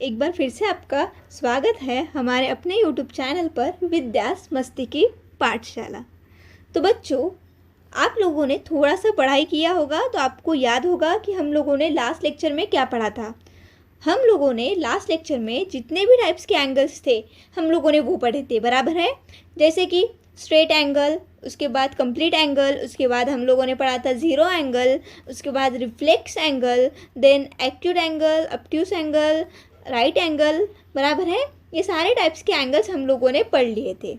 एक बार फिर से आपका स्वागत है हमारे अपने YouTube चैनल पर विद्यास मस्ती की पाठशाला। तो बच्चों, आप लोगों ने थोड़ा सा पढ़ाई किया होगा तो आपको याद होगा कि हम लोगों ने लास्ट लेक्चर में क्या पढ़ा था। हम लोगों ने लास्ट लेक्चर में जितने भी टाइप्स के एंगल्स थे हम लोगों ने वो पढ़े थे, बराबर है। जैसे कि स्ट्रेट एंगल, उसके बाद कंप्लीट एंगल, उसके बाद हम लोगों ने पढ़ा था ज़ीरो एंगल, उसके बाद reflex angle, then acute angle, obtuse angle, right angle, बराबर है। ये सारे टाइप्स के एंगल्स हम लोगों ने पढ़ लिए थे।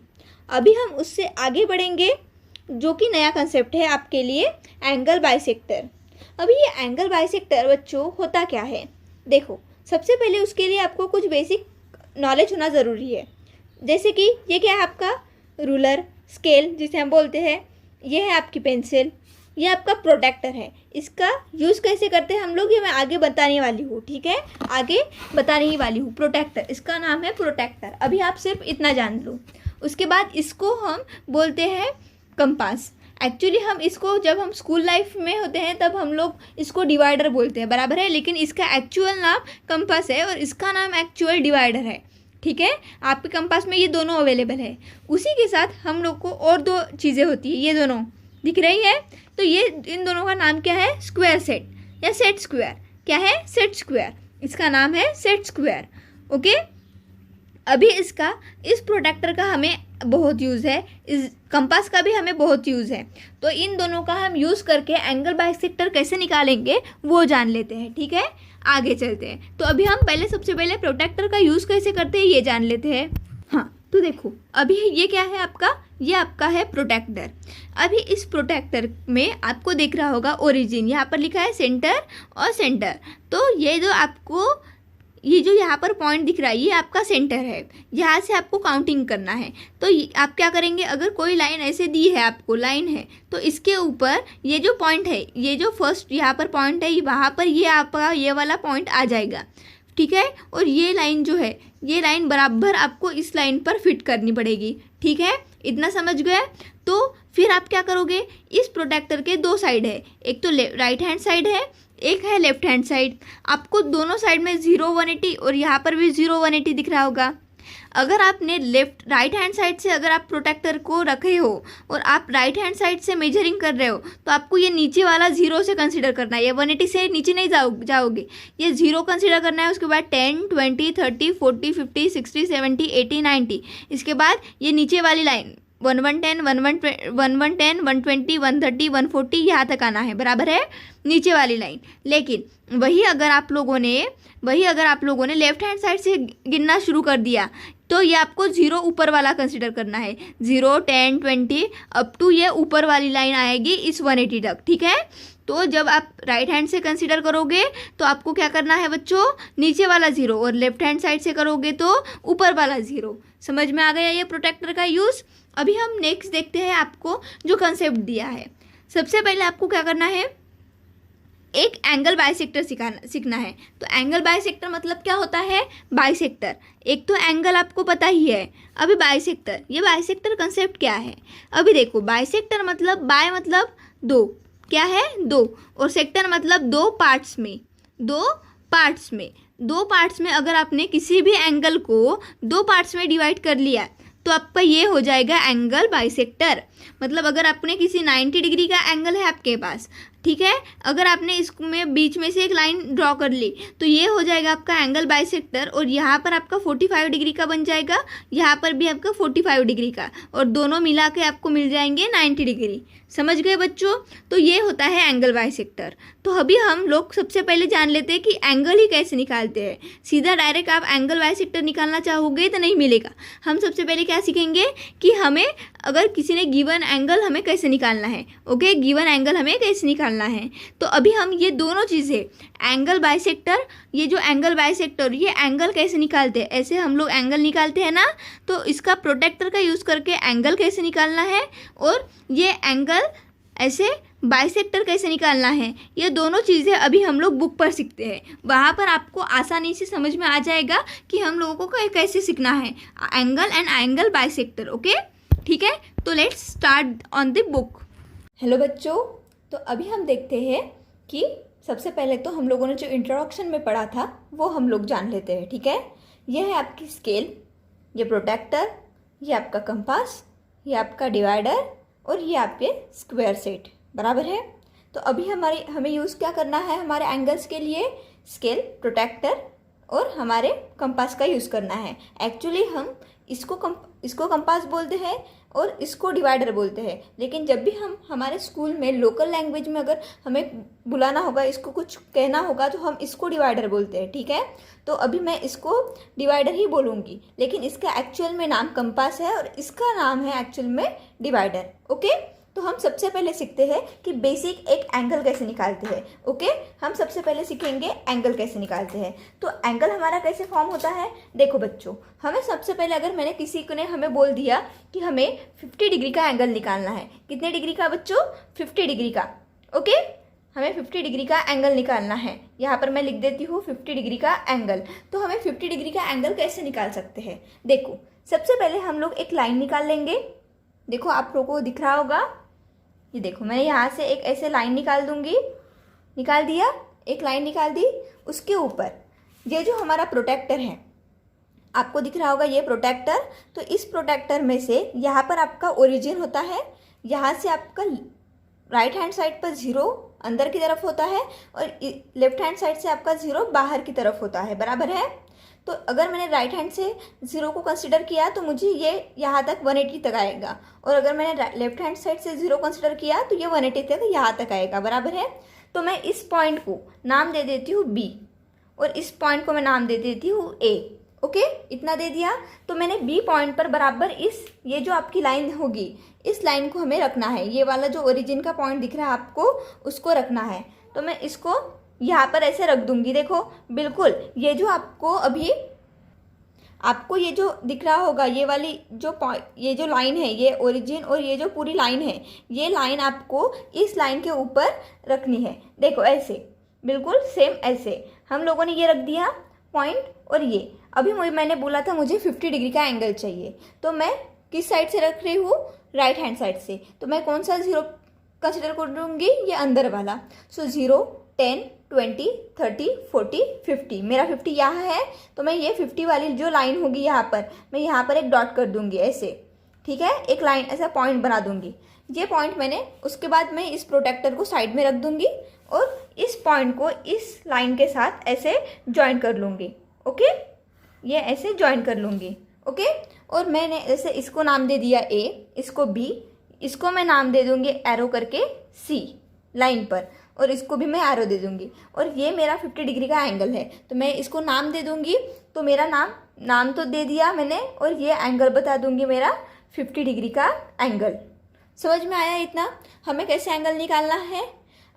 अभी हम उससे आगे बढ़ेंगे, जो कि नया कंसेप्ट है आपके लिए, एंगल बाइसेक्टर। अभी ये एंगल बाइसेक्टर बच्चों होता क्या है, देखो सबसे पहले उसके लिए आपको कुछ बेसिक नॉलेज होना ज़रूरी है। जैसे कि ये क्या है आपका रूलर, स्केल जिसे हम बोलते हैं, ये है आपकी पेंसिल, ये आपका प्रोटेक्टर है। इसका यूज़ कैसे करते हैं हम लोग ये मैं आगे बताने वाली हूँ, ठीक है, आगे बताने ही वाली हूँ। प्रोटेक्टर, इसका नाम है प्रोटेक्टर। अभी आप सिर्फ इतना जान लो। उसके बाद इसको हम बोलते हैं कंपास। एक्चुअली हम इसको जब हम स्कूल लाइफ में होते हैं तब हम लोग इसको डिवाइडर बोलते हैं, बराबर है, लेकिन इसका एक्चुअल नाम कंपास है और इसका नाम एक्चुअल डिवाइडर है, ठीक है। आपके कंपास में ये दोनों अवेलेबल है। उसी के साथ हम लोग को और दो चीज़ें होती है, ये दोनों दिख रही है, तो ये इन दोनों का नाम क्या है, स्क्वायर सेट या सेट स्क्वायर। क्या है, सेट स्क्वायर, इसका नाम है सेट स्क्वायर, ओके। अभी इसका, इस प्रोटेक्टर का हमें बहुत यूज़ है, इस कंपास का भी हमें बहुत यूज़ है। तो इन दोनों का हम यूज़ करके एंगल बाइसेक्टर कैसे निकालेंगे वो जान लेते हैं, ठीक है। आगे चलते हैं। तो अभी हम सबसे पहले प्रोटेक्टर का यूज़ कैसे करते हैं ये जान लेते हैं। हाँ, तो देखो अभी ये क्या है आपका, ये आपका है प्रोटेक्टर। अभी इस प्रोटेक्टर में आपको दिख रहा होगा ओरिजिन, यहाँ पर लिखा है सेंटर और सेंटर। तो ये जो आपको ये जो यहाँ पर पॉइंट दिख रहा है ये आपका सेंटर है, यहाँ से आपको काउंटिंग करना है। तो आप क्या करेंगे, अगर कोई लाइन ऐसे दी है आपको, लाइन है, तो इसके ऊपर ये जो पॉइंट है, ये जो फर्स्ट यहाँ पर पॉइंट है, वहाँ पर ये आपका ये वाला पॉइंट आ जाएगा, ठीक है। और ये लाइन जो है, ये लाइन बराबर आपको इस लाइन पर फिट करनी पड़ेगी, ठीक है। इतना समझ गए। तो फिर आप क्या करोगे, इस प्रोटेक्टर के दो साइड है, एक तो राइट हैंड साइड है, एक है लेफ्ट हैंड साइड। आपको दोनों साइड में 0 180 और यहाँ पर भी 0 180 दिख रहा होगा। अगर आपने राइट हैंड साइड से अगर आप प्रोटेक्टर को रखे हो और आप राइट हैंड साइड से मेजरिंग कर रहे हो तो आपको ये नीचे वाला 0 से कंसीडर करना है। ये 180 से नीचे नहीं जाओगे, ये 0 कंसीडर करना है। उसके बाद 10 20 30 40 50 60 70 80 90, इसके बाद ये नीचे वाली लाइन 1110 1110 120 130 140 यहाँ तक आना है, बराबर है, नीचे वाली लाइन। लेकिन वही अगर आप लोगों ने लेफ्ट हैंड साइड से गिनना शुरू कर दिया तो ये आपको 0 ऊपर वाला कंसीडर करना है। 0 10 20 अप टू ये ऊपर वाली लाइन आएगी इस 180 तक, ठीक है। तो जब आप राइट हैंड से कंसीडर करोगे तो आपको क्या करना है बच्चों, नीचे वाला 0, और लेफ्ट हैंड साइड से करोगे तो ऊपर वाला 0। समझ में आ गया ये प्रोटेक्टर का यूज़। अभी हम नेक्स्ट देखते हैं आपको जो कंसेप्ट दिया है। सबसे पहले आपको क्या करना है, एक एंगल बाइसेक्टर सीखना है। तो एंगल बाइसेक्टर मतलब क्या होता है, बाइसेक्टर। एक तो एंगल आपको पता ही है, अभी बाइसेक्टर, ये बाइसेक्टर कंसेप्ट क्या है। अभी देखो, बाइसेक्टर मतलब बाय मतलब दो, क्या है, दो, और सेक्टर मतलब दो पार्ट्स में अगर आपने किसी भी एंगल को दो पार्ट्स में डिवाइड कर लिया तो आपका ये हो जाएगा एंगल बाइसेक्टर। मतलब अगर आपने किसी 90 डिग्री का एंगल है आपके पास, ठीक है, अगर आपने इसमें बीच में से एक लाइन ड्रॉ कर ली तो ये हो जाएगा आपका एंगल बाइसेक्टर, और यहाँ पर आपका 45 डिग्री का बन जाएगा, यहाँ पर भी आपका 45 डिग्री का, और दोनों मिला के आपको मिल जाएंगे 90 डिग्री। समझ गए बच्चों। तो ये होता है एंगल बाइसेक्टर। तो अभी हम लोग सबसे पहले जान लेते हैं कि एंगल ही कैसे निकालते हैं। सीधा डायरेक्ट आप एंगल बाइसेक्टर निकालना चाहोगे तो नहीं मिलेगा। हम सबसे पहले क्या सीखेंगे कि हमें अगर किसी ने गिवन एंगल हमें कैसे निकालना है, ओके, गिवन एंगल हमें कैसे निकालना है। तो अभी हम ये दोनों चीज़ें, एंगल बाइसेक्टर, ये जो एंगल बाइसेक्टर, ये एंगल कैसे निकालते हैं, ऐसे हम लोग एंगल निकालते हैं ना, तो इसका प्रोटेक्टर का यूज़ करके एंगल कैसे निकालना है, और ये एंगल ऐसे बाइसेक्टर कैसे निकालना है, ये दोनों चीज़ें अभी हम लोग बुक पर सीखते हैं। वहाँ पर आपको आसानी से समझ में आ जाएगा कि हम लोगों को कैसे सीखना है angle and angle bisector, okay, ठीक है। तो let's start on the book. Hello बच्चों, तो अभी हम देखते हैं कि सबसे पहले तो हम लोगों ने जो इंट्रोडक्शन में पढ़ा था वो हम लोग जान लेते हैं, ठीक है। यह है आपकी स्केल, ये प्रोटेक्टर, ये आपका कंपास, ये आपका डिवाइडर और ये आपके स्क्वायर सेट, बराबर है। तो अभी हमें यूज़ क्या करना है, हमारे एंगल्स के लिए स्केल, प्रोटेक्टर और हमारे कंपास का यूज़ करना है। एक्चुअली हम इसको कंपास बोलते हैं और इसको डिवाइडर बोलते हैं, लेकिन जब भी हम हमारे स्कूल में लोकल लैंग्वेज में अगर हमें बुलाना होगा, इसको कुछ कहना होगा, तो हम इसको डिवाइडर बोलते हैं, ठीक है। तो अभी मैं इसको डिवाइडर ही बोलूँगी, लेकिन इसका एक्चुअल में नाम कंपास है और इसका नाम है एक्चुअल में डिवाइडर, ओके। तो हम सबसे पहले सीखते हैं कि बेसिक एक एंगल कैसे निकालते हैं, ओके। हम सबसे पहले सीखेंगे एंगल कैसे निकालते हैं। तो एंगल हमारा कैसे फॉर्म होता है, देखो बच्चों, हमें सबसे पहले अगर किसी ने हमें बोल दिया कि हमें 50 डिग्री का एंगल निकालना है, कितने डिग्री का बच्चों, 50 डिग्री का, ओके। हमें 50 डिग्री का एंगल निकालना है, यहाँ पर मैं लिख देती हूँ 50 डिग्री का एंगल। तो हमें 50 डिग्री का एंगल कैसे निकाल सकते हैं, देखो सबसे पहले हम लोग एक लाइन निकाल लेंगे। देखो आप लोगों को दिख रहा होगा, ये देखो मैंने यहाँ से एक ऐसे लाइन निकाल दूंगी, निकाल दिया, एक लाइन निकाल दी। उसके ऊपर ये जो हमारा प्रोटेक्टर है, आपको दिख रहा होगा ये प्रोटेक्टर। तो इस प्रोटेक्टर में से यहाँ पर आपका ओरिजिन होता है, यहाँ से आपका राइट हैंड साइड पर 0 अंदर की तरफ होता है और लेफ्ट हैंड साइड से आपका 0 बाहर की तरफ होता है, बराबर है। तो अगर मैंने राइट हैंड से 0 को कंसिडर किया तो मुझे ये यहाँ तक 180 तक आएगा, और अगर मैंने लेफ्ट हैंड साइड से 0 कंसिडर किया तो ये 180 तक यहाँ तक आएगा, बराबर है। तो मैं इस पॉइंट को नाम दे देती हूँ B और इस पॉइंट को मैं नाम दे देती हूँ A, ओके। इतना दे दिया। तो मैंने B पॉइंट पर बराबर ये जो आपकी लाइन होगी, इस लाइन को हमें रखना है, ये वाला जो ओरिजिन का पॉइंट दिख रहा है आपको, उसको रखना है। तो मैं इसको यहाँ पर ऐसे रख दूंगी, देखो बिल्कुल ये जो आपको ये जो दिख रहा होगा, ये वाली ये जो लाइन है, ये ओरिजिन और ये जो पूरी लाइन है, ये लाइन आपको इस लाइन के ऊपर रखनी है। देखो ऐसे, बिल्कुल सेम ऐसे हम लोगों ने ये रख दिया पॉइंट। और ये अभी मैंने बोला था मुझे 50 डिग्री का एंगल चाहिए, तो मैं किस साइड से रख रही हूँ, राइट हैंड साइड से। तो मैं कौन सा 0 कंसिडर कर लूँगी, ये अंदर वाला। सो 0, 10, 20, 30, 40, 50, मेरा 50 यहाँ है। तो मैं ये 50 वाली जो लाइन होगी यहाँ पर, मैं यहाँ पर एक डॉट कर दूंगी ऐसे, ठीक है, एक लाइन ऐसा पॉइंट बना दूंगी। ये पॉइंट मैंने, उसके बाद मैं इस प्रोटेक्टर को साइड में रख दूंगी और इस पॉइंट को इस लाइन के साथ ऐसे ज्वाइन कर लूँगी, ओके। ये ऐसे ज्वाइन कर लूँगी, ओके। और मैंने ऐसे इसको नाम दे दिया A, इसको B, इसको मैं नाम दे दूँगी एरो करके C लाइन पर, और इसको भी मैं एरो दे दूंगी। और ये मेरा 50 डिग्री का एंगल है, तो मैं इसको नाम दे दूंगी। तो मेरा नाम तो दे दिया मैंने, और ये एंगल बता दूंगी मेरा 50 डिग्री का एंगल। समझ में आया इतना, हमें कैसे एंगल निकालना है।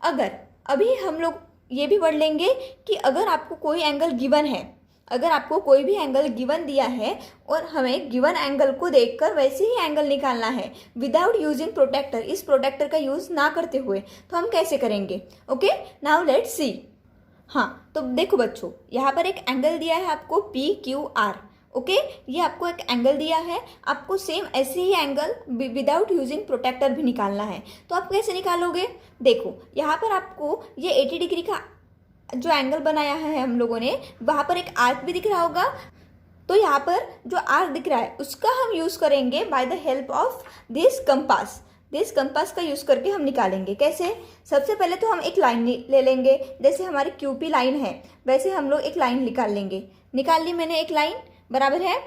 अगर अभी हम लोग ये भी पढ़ लेंगे कि अगर आपको कोई एंगल गिवन है, अगर आपको कोई भी एंगल गिवन दिया है और हमें गिवन एंगल को देखकर वैसे ही एंगल निकालना है विदाउट यूजिंग प्रोटेक्टर, इस प्रोटेक्टर का यूज़ ना करते हुए, तो हम कैसे करेंगे, ओके। Now let's see. हाँ, तो देखो बच्चों, यहाँ पर एक एंगल दिया है आपको PQR, ओके। ये आपको एक एंगल दिया है, आपको सेम ऐसे ही एंगल विदाउट यूजिंग प्रोटेक्टर भी निकालना है। तो आप कैसे निकालोगे, देखो यहाँ पर आपको ये 80 डिग्री का जो एंगल बनाया है हम लोगों ने, वहाँ पर एक आर्क भी दिख रहा होगा। तो यहाँ पर जो आर्क दिख रहा है उसका हम यूज़ करेंगे by the help of this compass का यूज़ करके हम निकालेंगे। कैसे, सबसे पहले तो हम एक लाइन ले लेंगे, जैसे हमारी QP लाइन है वैसे हम लोग एक लाइन निकाल लेंगे। निकाल ली मैंने एक लाइन, बराबर है।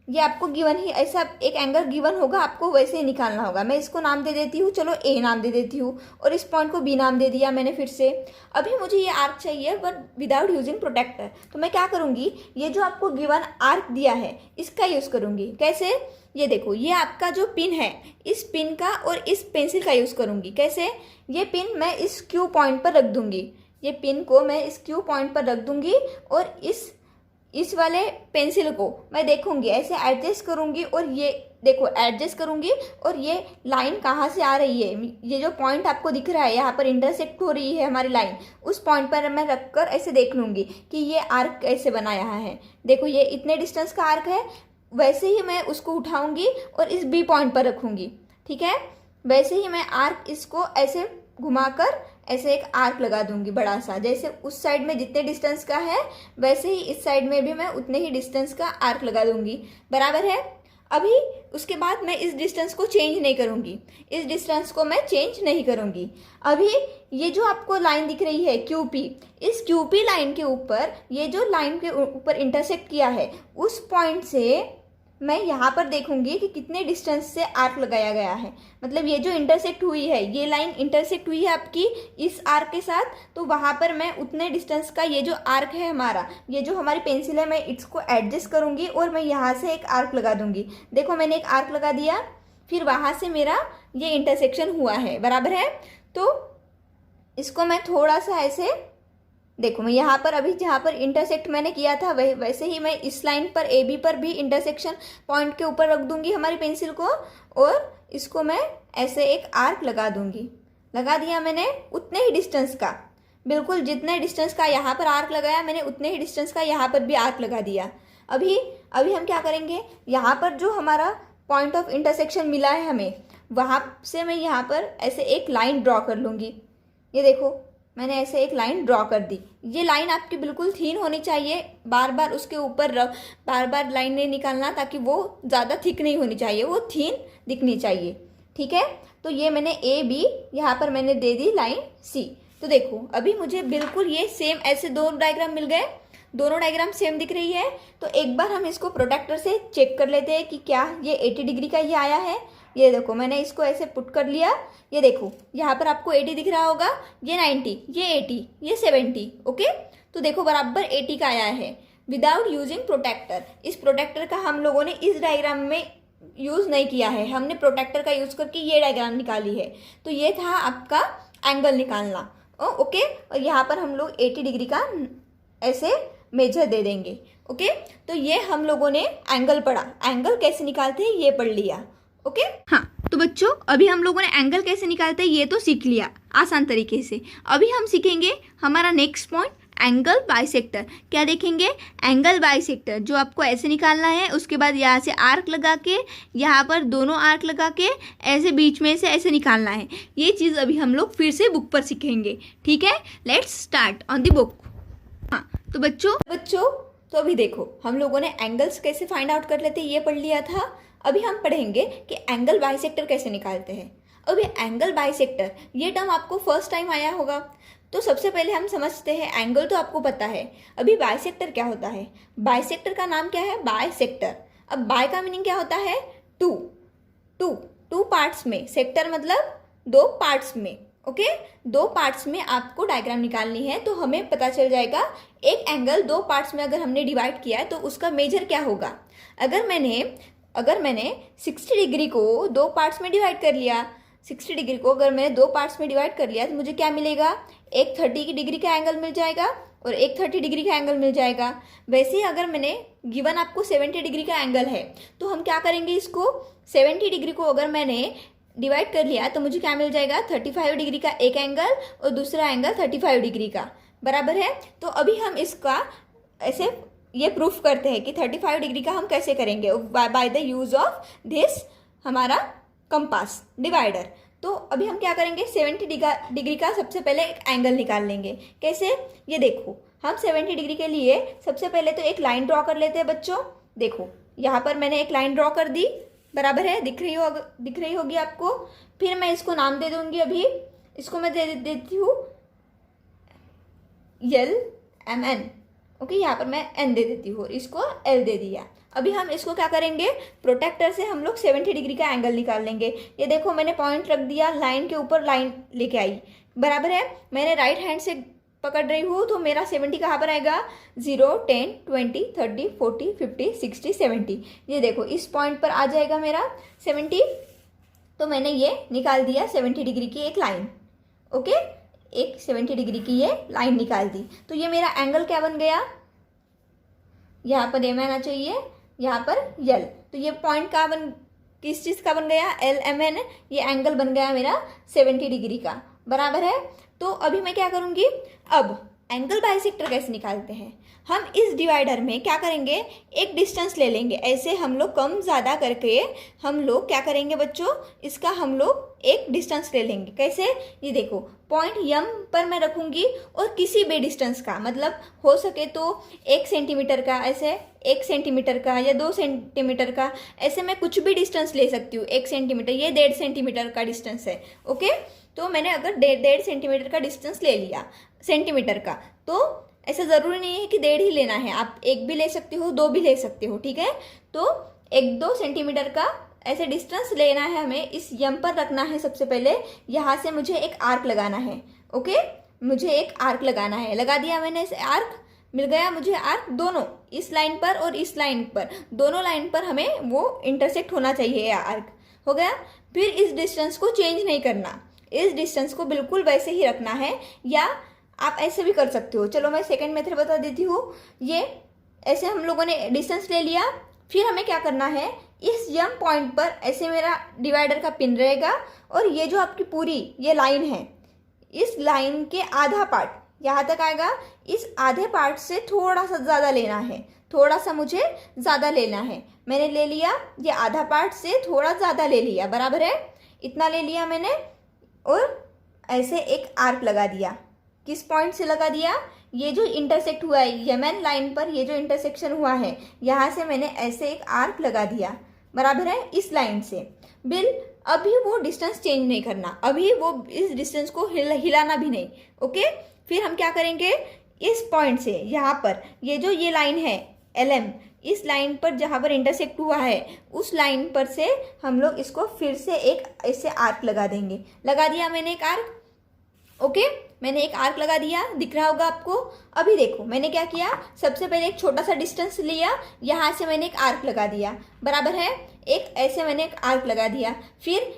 ये आपको गिवन ही, ऐसा एक एंगल गिवन होगा, आपको वैसे ही निकालना होगा। मैं इसको नाम दे देती हूँ, चलो A नाम दे देती हूँ, और इस पॉइंट को B नाम दे दिया मैंने फिर से। अभी मुझे ये आर्क चाहिए बट विदाउट यूजिंग प्रोटेक्टर, तो मैं क्या करूँगी, ये जो आपको गिवन आर्क दिया है इसका यूज़ करूँगी। कैसे, ये देखो, ये आपका जो पिन है, इस पिन का और इस पेंसिल का यूज़ करूँगी। कैसे, ये पिन मैं इस Q पॉइंट पर रख दूँगी, ये पिन को मैं इस Q पॉइंट पर रख दूँगी, और इस वाले पेंसिल को मैं देखूंगी ऐसे एडजस्ट करूंगी, और ये देखो एडजस्ट करूंगी, और ये लाइन कहाँ से आ रही है, ये जो पॉइंट आपको दिख रहा है यहाँ पर इंटरसेक्ट हो रही है हमारी लाइन, उस पॉइंट पर मैं रखकर ऐसे देख लूँगी कि ये आर्क कैसे बनाया है। देखो ये इतने डिस्टेंस का आर्क है, वैसे ही मैं उसको उठाऊंगी और इस B पॉइंट पर रखूंगी, ठीक है। वैसे ही मैं आर्क इसको ऐसे घुमाकर ऐसे एक आर्क लगा दूंगी बड़ा सा। जैसे उस साइड में जितने डिस्टेंस का है वैसे ही इस साइड में भी मैं उतने ही डिस्टेंस का आर्क लगा दूंगी, बराबर है। अभी उसके बाद मैं इस डिस्टेंस को चेंज नहीं करूंगी, इस डिस्टेंस को मैं चेंज नहीं करूंगी। अभी ये जो आपको लाइन दिख रही है QP, इस QP लाइन के ऊपर ये जो लाइन के ऊपर इंटरसेक्ट किया है उस पॉइंट से मैं यहाँ पर देखूंगी कि कितने डिस्टेंस से आर्क लगाया गया है। मतलब ये जो इंटरसेक्ट हुई है, ये लाइन इंटरसेक्ट हुई है आपकी इस आर्क के साथ, तो वहाँ पर मैं उतने डिस्टेंस का ये जो आर्क है हमारा, ये जो हमारी पेंसिल है, मैं इसको एडजस्ट करूँगी और मैं यहाँ से एक आर्क लगा दूँगी। देखो मैंने एक आर्क लगा दिया, फिर वहाँ से मेरा ये इंटरसेक्शन हुआ है, बराबर है। तो इसको मैं थोड़ा सा ऐसे, देखो मैं यहाँ पर अभी जहाँ पर इंटरसेक्ट मैंने किया था वैसे ही मैं इस लाइन पर AB पर भी इंटरसेक्शन पॉइंट के ऊपर रख दूंगी हमारी पेंसिल को, और इसको मैं ऐसे एक आर्क लगा दूंगी। लगा दिया मैंने उतने ही डिस्टेंस का, बिल्कुल जितने डिस्टेंस का यहाँ पर आर्क लगाया मैंने उतने ही डिस्टेंस का यहाँ पर भी आर्क लगा दिया। अभी हम क्या करेंगे, यहाँ पर जो हमारा पॉइंट ऑफ इंटरसेक्शन मिला है हमें, वहाँ से मैं यहाँ पर ऐसे एक लाइन ड्रॉ कर लूँगी। ये देखो मैंने ऐसे एक लाइन ड्रॉ कर दी। ये लाइन आपकी बिल्कुल थीन होनी चाहिए, बार बार उसके ऊपर बार बार लाइन नहीं निकालना, ताकि वो ज़्यादा थिक नहीं होनी चाहिए, वो थीन दिखनी चाहिए, ठीक है। तो ये मैंने AB, यहाँ पर मैंने दे दी लाइन C। तो देखो अभी मुझे बिल्कुल ये सेम ऐसे दो डायग्राम मिल गए, दोनों डायग्राम सेम दिख रही है। तो एक बार हम इसको प्रोटेक्टर से चेक कर लेते हैं कि क्या ये 80 डिग्री का ये आया है। ये देखो मैंने इसको ऐसे पुट कर लिया, ये देखो यहाँ पर आपको 80 दिख रहा होगा, ये 90, ये 80, ये 70, ओके। तो देखो बराबर 80 का आया है विदाउट यूजिंग प्रोटेक्टर। इस प्रोटेक्टर का हम लोगों ने इस डायग्राम में यूज़ नहीं किया है, हमने प्रोटेक्टर का यूज़ करके ये डायग्राम निकाली है। तो ये था आपका एंगल निकालना, ओके। और यहाँ पर हम लोग 80 डिग्री का ऐसे मेजर दे देंगे, ओके। तो ये हम लोगों ने एंगल पढ़ा, एंगल कैसे निकालते हैं ये पढ़ लिया, ओके। हाँ तो बच्चों अभी हम लोगों ने एंगल कैसे निकालते हैं ये तो सीख लिया आसान तरीके से। अभी हम सीखेंगे हमारा नेक्स्ट पॉइंट, एंगल बाइसेक्टर। क्या देखेंगे, एंगल बाइसेक्टर, जो आपको ऐसे निकालना है। उसके बाद यहाँ से आर्क लगा के, यहाँ पर दोनों आर्क लगा के ऐसे बीच में से ऐसे निकालना है। ये चीज़ अभी हम लोग फिर से बुक पर सीखेंगे, ठीक है। Let's start on the book. हाँ तो बच्चों तो अभी देखो हम लोगों ने एंगल्स कैसे फाइंड आउट कर लेते हैं ये पढ़ लिया था। अभी हम पढ़ेंगे कि एंगल बाइसेक्टर कैसे निकालते हैं। अभी एंगल बाइसेक्टर ये टर्म आपको फर्स्ट टाइम आया होगा, तो सबसे पहले हम समझते हैं, एंगल तो आपको पता है, अभी बाइसेक्टर क्या होता है। बाइसेक्टर का नाम क्या है, बाइसेक्टर। अब बाय का मीनिंग क्या होता है, टू पार्ट्स में, सेक्टर मतलब दो पार्ट्स में, ओके। दो पार्ट्स में आपको डायग्राम निकालनी है, तो हमें पता चल जाएगा एक एंगल दो पार्ट्स में अगर हमने डिवाइड किया है तो उसका मेजर क्या होगा। अगर मैंने 60 डिग्री को दो पार्ट्स में डिवाइड कर लिया, 60 डिग्री को अगर मैंने दो पार्ट्स में डिवाइड कर लिया तो मुझे क्या मिलेगा, एक 30 डिग्री का एंगल मिल जाएगा और एक 30 डिग्री का एंगल मिल जाएगा। वैसे ही अगर मैंने गिवन आपको 70 डिग्री का एंगल है तो हम क्या करेंगे, इसको 70 डिग्री को अगर मैंने डिवाइड कर लिया तो मुझे क्या मिल जाएगा, 35 डिग्री का एक एंगल और दूसरा एंगल 35 डिग्री का, बराबर है। तो अभी हम इसका ऐसे ये प्रूफ करते हैं कि 35 डिग्री का हम कैसे करेंगे, by the use of this हमारा कंपास डिवाइडर। तो अभी हम क्या करेंगे, 70 डिग्री का सबसे पहले एक एंगल निकाल लेंगे। कैसे, ये देखो हम 70 डिग्री के लिए सबसे पहले तो एक लाइन ड्रॉ कर लेते हैं बच्चों। देखो यहाँ पर मैंने एक लाइन ड्रॉ कर दी, बराबर है, दिख रही होगी आपको। फिर मैं इसको नाम दे दूंगी, अभी इसको मैं दे देती हूँ LMN, ओके। यहाँ पर मैं N दे देती हूँ, इसको L दे दिया। अभी हम इसको क्या करेंगे, प्रोटेक्टर से हम लोग 70 डिग्री का एंगल निकाल लेंगे। ये देखो मैंने पॉइंट रख दिया, लाइन के ऊपर लाइन लेके आई, बराबर है। मैंने राइट हैंड से पकड़ रही हूँ तो मेरा 70 कहाँ पर आएगा, 0, 10, 20, 30, 40, 50, 60, 70। ये देखो इस पॉइंट पर आ जाएगा मेरा 70। तो मैंने ये निकाल दिया 70 डिग्री की एक लाइन, ओके। एक 70 डिग्री की ये लाइन निकाल दी। तो ये मेरा एंगल क्या बन गया, यहाँ पर M आना चाहिए, यहाँ पर L। तो ये पॉइंट किस चीज़ का बन गया, LMN। ये एंगल बन गया मेरा 70 डिग्री का, बराबर है। तो अभी मैं क्या करूँगी, अब एंगल बाइसेक्टर कैसे निकालते हैं, हम इस डिवाइडर में क्या करेंगे, एक डिस्टेंस ले लेंगे। ऐसे हम लोग कम ज़्यादा करके हम लोग क्या करेंगे बच्चों, इसका हम लोग एक डिस्टेंस ले लेंगे। कैसे, ये देखो पॉइंट यम पर मैं रखूँगी और किसी भी डिस्टेंस का, मतलब हो सके तो 1 सेंटीमीटर का, ऐसे 1 सेंटीमीटर का या 2 सेंटीमीटर का, ऐसे मैं कुछ भी डिस्टेंस ले सकती हूँ। 1 सेंटीमीटर, ये 1.5 सेंटीमीटर का डिस्टेंस है। ओके, तो मैंने अगर 1.5 सेंटीमीटर का डिस्टेंस ले लिया सेंटीमीटर का, तो ऐसा ज़रूरी नहीं है कि 1.5 ही लेना है, आप 1 भी ले सकते हो, 2 भी ले सकते हो। ठीक है, तो 1-2 सेंटीमीटर का ऐसे डिस्टेंस लेना है हमें। इस यम पर रखना है। सबसे पहले यहाँ से मुझे एक आर्क लगाना है। ओके, मुझे एक आर्क लगाना है, लगा दिया मैंने। इस आर्क मिल गया मुझे, आर्क दोनों, इस लाइन पर और इस लाइन पर, दोनों लाइन पर हमें वो इंटरसेक्ट होना चाहिए। आर्क हो गया। फिर इस डिस्टेंस को चेंज नहीं करना, इस डिस्टेंस को बिल्कुल वैसे ही रखना है, या आप ऐसे भी कर सकते हो। चलो मैं सेकंड मेथड बता देती हूँ। ये ऐसे हम लोगों ने डिस्टेंस ले लिया, फिर हमें क्या करना है, इस यम पॉइंट पर ऐसे मेरा डिवाइडर का पिन रहेगा, और ये जो आपकी पूरी ये लाइन है, इस लाइन के आधा पार्ट यहाँ तक आएगा। इस आधे पार्ट से थोड़ा सा ज़्यादा लेना है, थोड़ा सा मुझे ज़्यादा लेना है। मैंने ले लिया, ये आधा पार्ट से थोड़ा ज़्यादा ले लिया, बराबर है, इतना ले लिया मैंने, और ऐसे एक आर्क लगा दिया। किस पॉइंट से लगा दिया, ये जो इंटरसेक्ट हुआ है यमन लाइन पर, ये जो इंटरसेक्शन हुआ है, यहाँ से मैंने ऐसे एक आर्क लगा दिया, बराबर है, इस लाइन से। अभी वो डिस्टेंस चेंज नहीं करना, अभी वो इस डिस्टेंस को हिलाना भी नहीं। ओके, फिर हम क्या करेंगे, इस पॉइंट से यहाँ पर ये जो ये लाइन है LM, इस लाइन पर जहाँ पर इंटरसेक्ट हुआ है, उस लाइन पर से हम लोग इसको फिर से एक ऐसे आर्क लगा देंगे। लगा दिया मैंने एक आर्क। ओके, मैंने एक आर्क लगा दिया, दिख रहा होगा आपको। अभी देखो मैंने क्या किया, सबसे पहले एक छोटा सा डिस्टेंस लिया, यहाँ से मैंने एक आर्क लगा दिया, बराबर है, एक ऐसे मैंने एक आर्क लगा दिया। फिर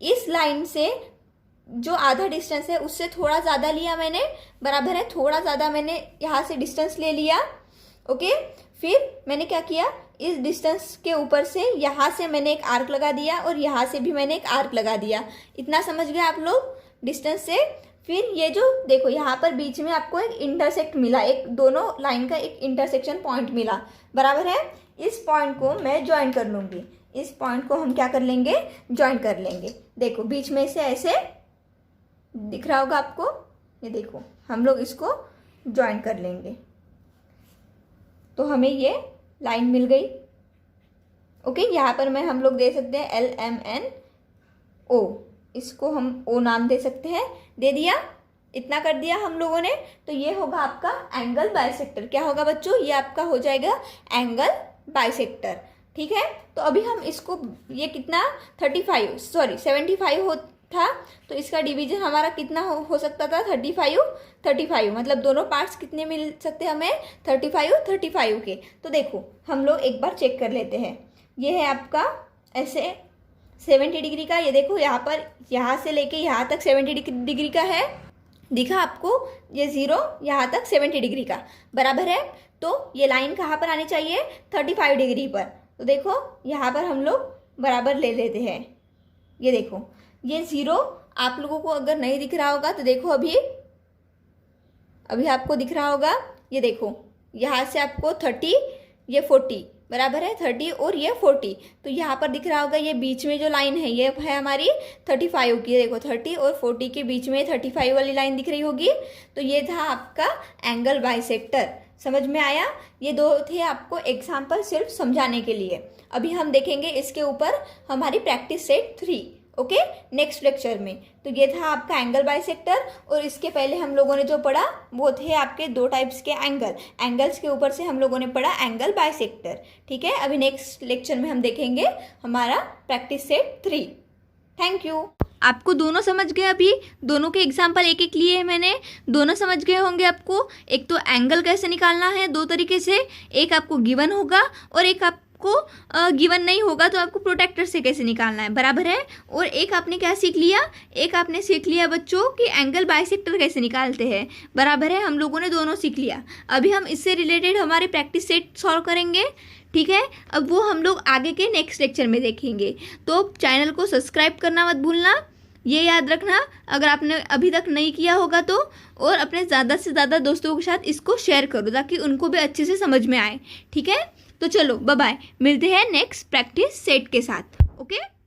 इस लाइन से जो आधा डिस्टेंस है उससे थोड़ा ज़्यादा लिया मैंने, बराबर है, थोड़ा ज़्यादा मैंने यहाँ से डिस्टेंस ले लिया। ओके, फिर मैंने क्या किया, इस डिस्टेंस के ऊपर से यहाँ से मैंने एक आर्क लगा दिया, और यहाँ से भी मैंने एक आर्क लगा दिया। इतना समझ गए आप लोग डिस्टेंस से। फिर ये जो देखो यहाँ पर बीच में आपको एक इंटरसेक्ट मिला, एक दोनों लाइन का एक इंटरसेक्शन पॉइंट मिला, बराबर है। इस पॉइंट को मैं ज्वाइन कर लूँगी, इस पॉइंट को हम क्या कर लेंगे, ज्वाइन कर लेंगे। देखो बीच में से ऐसे दिख रहा होगा आपको, ये देखो हम लोग इसको ज्वाइन कर लेंगे, तो हमें ये लाइन मिल गई। ओके, यहाँ पर मैं हम लोग दे सकते हैं LMNO, इसको हम O नाम दे सकते हैं, दे दिया, इतना कर दिया हम लोगों ने। तो ये होगा आपका एंगल बाइसेक्टर। क्या होगा बच्चों, ये आपका हो जाएगा एंगल बाइसेक्टर। ठीक है, तो अभी हम इसको, ये कितना 75 हो था, तो इसका डिवीजन हमारा कितना हो सकता था, 35 मतलब दोनों पार्ट्स कितने मिल सकते हैं हमें, 35 के। तो देखो हम लोग एक बार चेक कर लेते हैं। ये है आपका ऐसे 70 डिग्री का, ये देखो यहाँ पर, यहाँ से लेके यहाँ तक 70 डिग्री का है, दिखा आपको, ये 0 यहाँ तक 70 डिग्री का, बराबर है। तो ये लाइन कहाँ पर आनी चाहिए, 35 डिग्री पर। तो देखो यहाँ पर हम लोग बराबर ले लेते हैं। ये देखो ये 0 आप लोगों को अगर नहीं दिख रहा होगा तो देखो अभी आपको दिख रहा होगा। ये देखो यहाँ से आपको 30, ये 40, बराबर है 30 और ये 40। तो यहाँ पर दिख रहा होगा, ये बीच में जो लाइन है ये है हमारी 35 की। देखो 30 और 40 के बीच में 35 वाली लाइन दिख रही होगी। तो ये था आपका एंगल बाइसेक्टर। समझ में आया? ये दो थे आपको एग्जाम्पल सिर्फ समझाने के लिए। अभी हम देखेंगे इसके ऊपर हमारी practice set 3, okay, next lecture में। तो ये था आपका एंगल बाइसेक्टर, और इसके पहले हम लोगों ने जो पढ़ा वो थे आपके 2 टाइप्स के एंगल्स के ऊपर से हम लोगों ने पढ़ा एंगल बाइसेक्टर। ठीक है, अभी नेक्स्ट लेक्चर में हम देखेंगे हमारा प्रैक्टिस सेट 3। Thank you. आपको दोनों समझ गए? अभी दोनों के एग्जाम्पल एक एक लिए हैं मैंने, दोनों समझ गए होंगे आपको। एक तो एंगल कैसे निकालना है 2 तरीके से, एक आपको गिवन होगा और एक आपको गिवन नहीं होगा तो आपको प्रोटेक्टर से कैसे निकालना है, बराबर है। और एक आपने क्या सीख लिया, एक आपने सीख लिया बच्चों कि एंगल बाइसेक्टर कैसे निकालते हैं, बराबर है। हम लोगों ने दोनों सीख लिया। अभी हम इससे रिलेटेड हमारे प्रैक्टिस सेट सॉल्व करेंगे। ठीक है, अब वो हम लोग आगे के नेक्स्ट लेक्चर में देखेंगे। तो चैनल को सब्सक्राइब करना मत भूलना। ये याद रखना, अगर आपने अभी तक नहीं किया होगा तो, और अपने ज़्यादा से ज़्यादा दोस्तों के साथ इसको शेयर करो ताकि उनको भी अच्छे से समझ में आए। ठीक है, तो चलो बाय बाय, मिलते हैं नेक्स्ट प्रैक्टिस सेट के साथ। ओके।